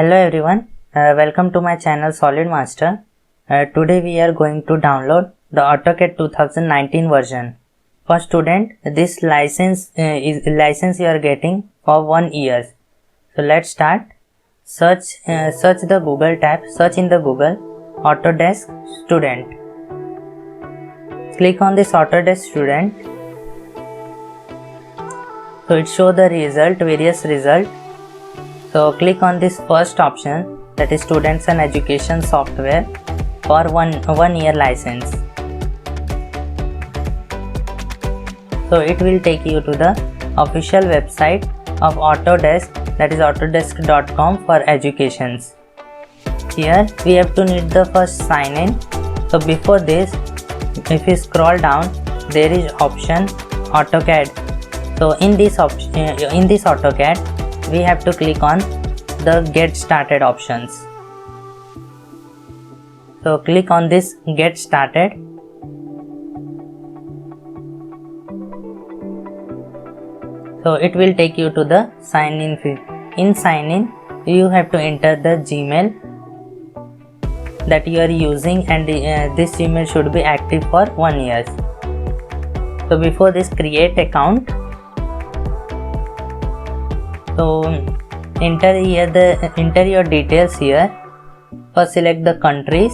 Hello everyone, welcome to my channel Solid Master. Today we are going to download the AutoCAD 2019 version. For student, this license you are getting for 1 year. So let's start. Search the Google tab. Search in the Google Autodesk Student. Click on this Autodesk Student. So it shows the various result. So click on this first option, that is Students and Education Software for one year license. So it will take you to the official website of Autodesk, that is autodesk.com for educations. Here we have to need the first sign in. So before this, if you scroll down, there is option AutoCAD. So in this AutoCAD, we have to click on the Get Started options. So click on this Get Started. So it will take you to the sign in field. In sign in, you have to enter the Gmail that you are using, and this Gmail should be active for 1 year. So before this, create account. So enter your details here. First select the countries.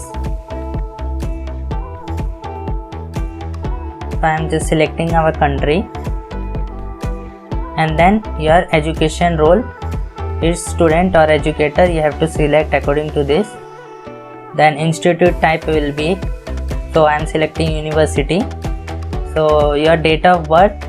So I am just selecting our country, and then your education role is student or educator. You have to select according to this. Then institute type will be, so I am selecting university. So your date of birth,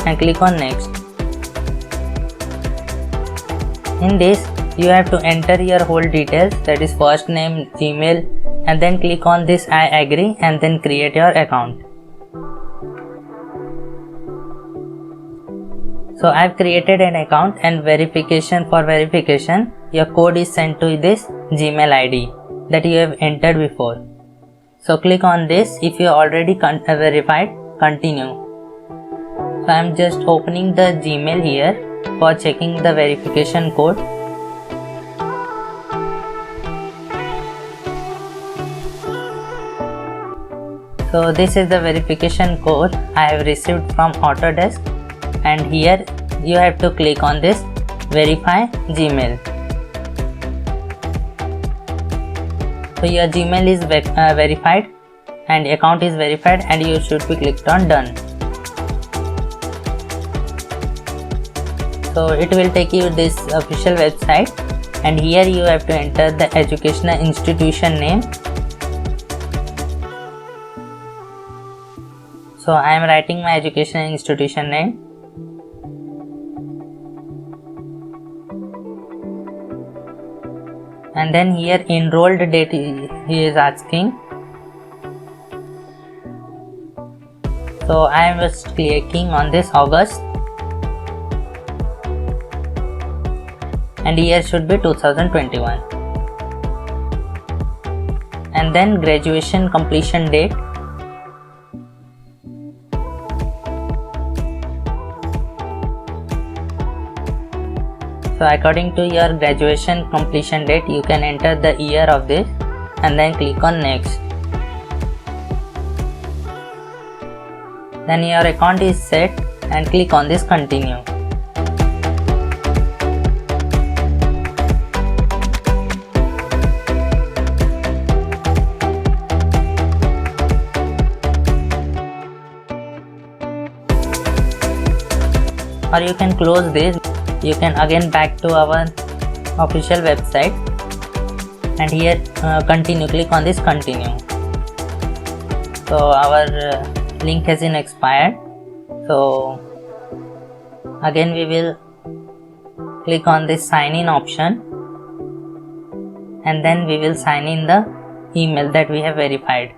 and click on next. In this, you have to enter your whole details, that is first name, Gmail, and then click on this I agree, and then create your account. So I have created an account, and for verification, your code is sent to this Gmail ID that you have entered before. So click on this. If you already verified, continue. So I am just opening the Gmail here for checking the verification code. So this is the verification code I have received from Autodesk, and here you have to click on this verify Gmail. So your Gmail is verified and account is verified, and you should be clicked on done. So it will take you this official website, and here you have to enter the educational institution name. So I am writing my educational institution name. And then here enrolled date he is asking. So I am just clicking on this August, and year should be 2021. And then graduation completion date. So according to your graduation completion date, you can enter the year of this, and then click on next. Then your account is set, and click on this continue. Or you can close this. You can again back to our official website, and here continue. Click on this continue. So our link has been expired. So again we will click on this sign in option, and then we will sign in the email that we have verified.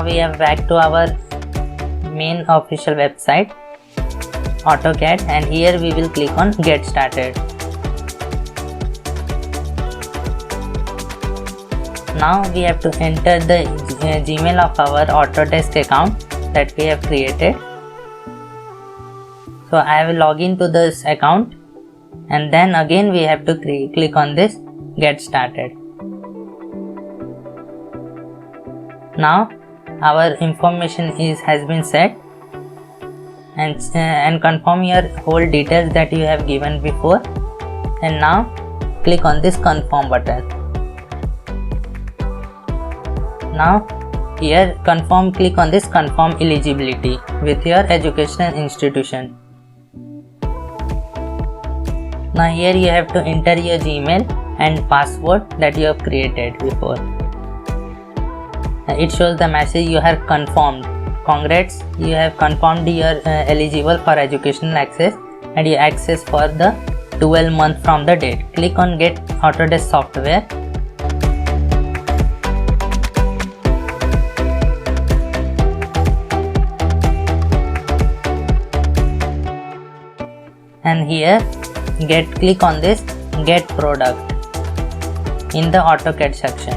Now we are back to our main official website AutoCAD, and here we will click on Get Started. Now we have to enter the Gmail of our Autodesk account that we have created. So I will log into this account, and then again we have to click on this Get Started. Now our information has been set, and confirm your whole details that you have given before, and now click on this confirm button. Now here click on this confirm eligibility with your educational institution. Now here you have to enter your Gmail and password that you have created before. It shows the message you have confirmed. Congrats, you have confirmed you are eligible for educational access, and you access for the 12 month from the date. Click on Get Autodesk Software. And here click on this Get Product in the AutoCAD section.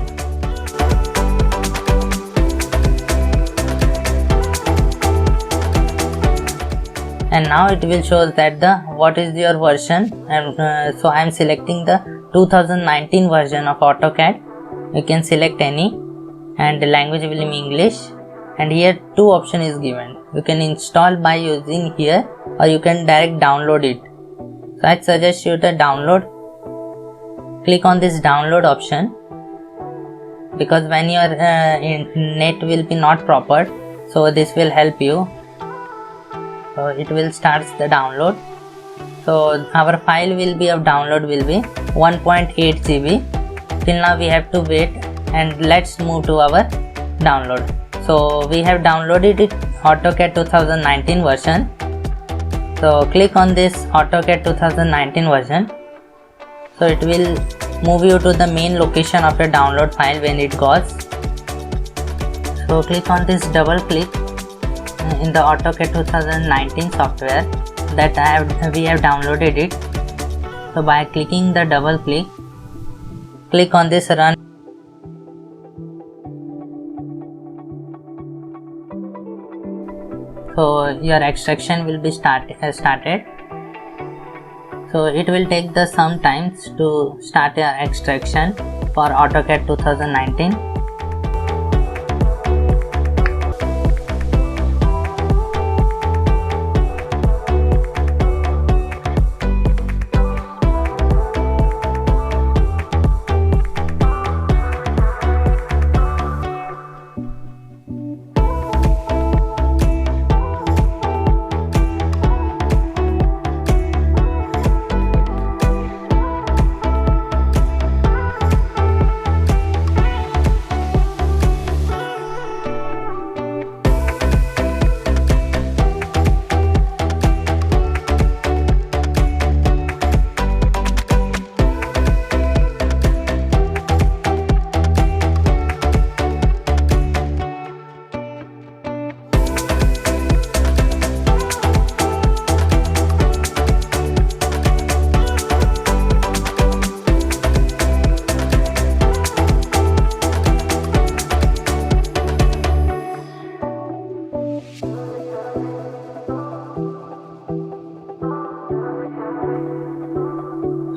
And now it will show that what is your version, and so I am selecting the 2019 version of AutoCAD. You can select any, and the language will be English, and here two option is given. You can install by using here, or you can direct download it. So I suggest you to download. Click on this download option, because when your net will be not proper, so this will help you. So it will start the download. So our file will be of download will be 1.8 GB. Till now we have to wait, and let's move to our download. So we have downloaded it AutoCAD 2019 version. So click on this AutoCAD 2019 version. So it will move you to the main location of your download file when it goes. So click on this double click in the AutoCAD 2019 software that we have downloaded it. So by clicking the double click on this run. So your extraction will be started. So it will take some times to start your extraction for AutoCAD 2019.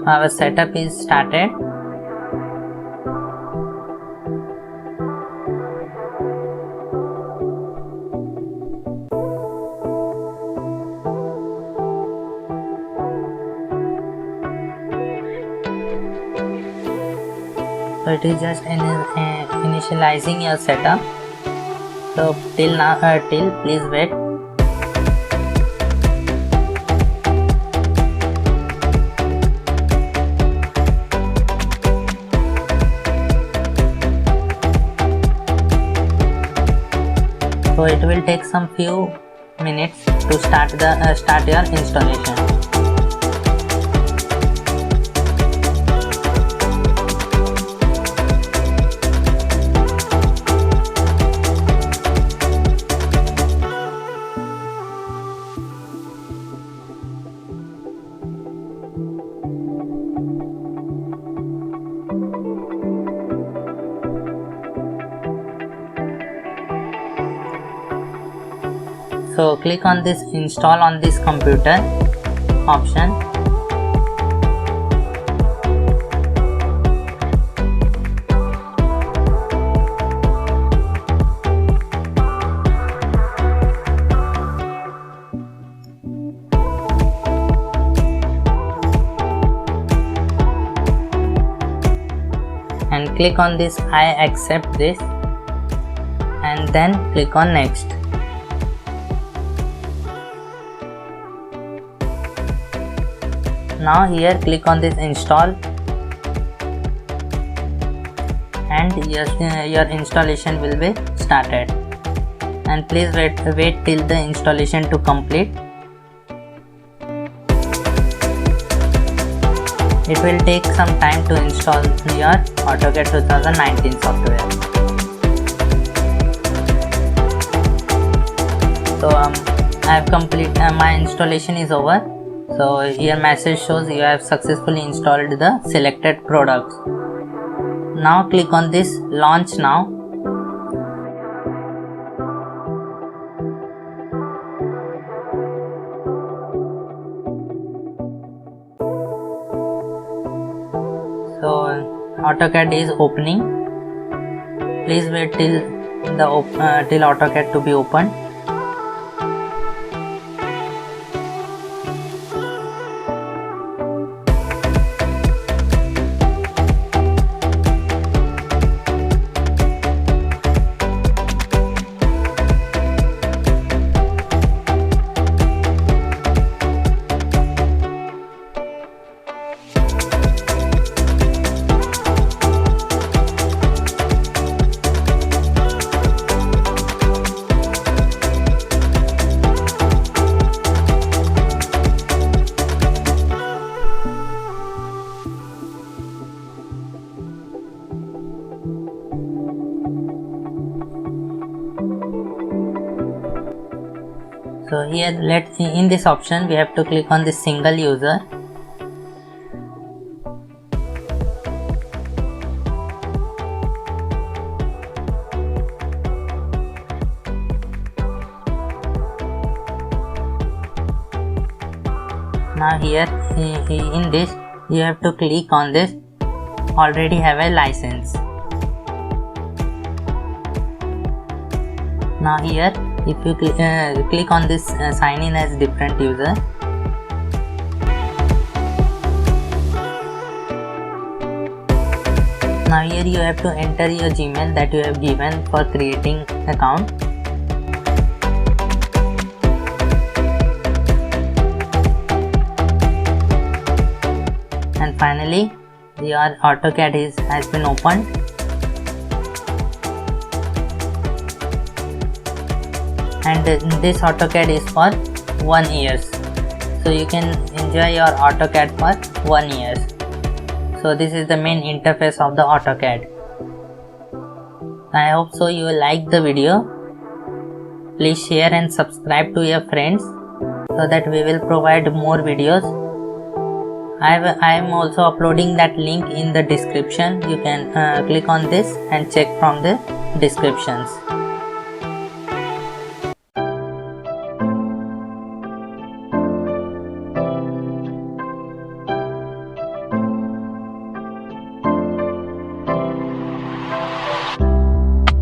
Our setup is started. So it is just initializing your setup. So till please wait. So it will take some few minutes to start your installation. So click on this install on this computer option. And click on this I accept this, and then click on next. Now here click on this install, and your installation will be started. And please wait till the installation to complete. It will take some time to install your AutoCAD 2019 software. So I have completed my installation is over. So here message shows you have successfully installed the selected products. Now click on this launch now. So AutoCAD is opening. Please wait till AutoCAD to be opened. So here in this option we have to click on this single user. Now here in this you have to click on this already have a license. Now here if you click on this sign in as different user, now here you have to enter your Gmail that you have given for creating account. And finally your AutoCAD has been opened. And this AutoCAD is for 1 year, so you can enjoy your AutoCAD for 1 year. So this is the main interface of the AutoCAD. I hope so you will like the video. Please share and subscribe to your friends so that we will provide more videos. I am also uploading that link in the description. You can click on this and check from the descriptions.